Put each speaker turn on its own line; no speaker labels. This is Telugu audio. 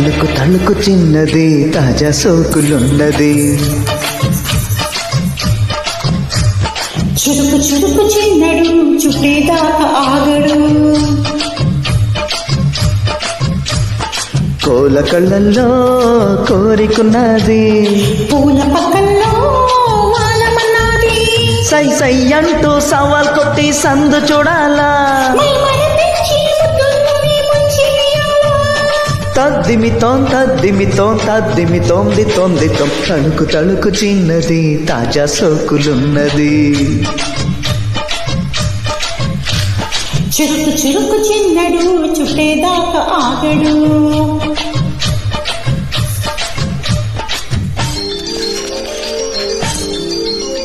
తళుకు తళుకు చిన్నది తాజా సోకులున్నది.
చురుకు చురుకు చిన్నడు చుట్టేదాకా ఆగడు.
కోల కళ్ళల్లో కోరికున్నది.
పూల పక్కల్లో వానమన్నది.
సై సై అంటూ సవాల్ కొట్టి సందు చూడాలా. తద్దిమితోం తద్దిమితోం తద్దిమితోంది తొందితోం తళుకు తళుకు చిన్నది తాజా సోకులున్నది.
చురుకు చురుకు చిన్నడు చుట్టేదాకా ఆగడు.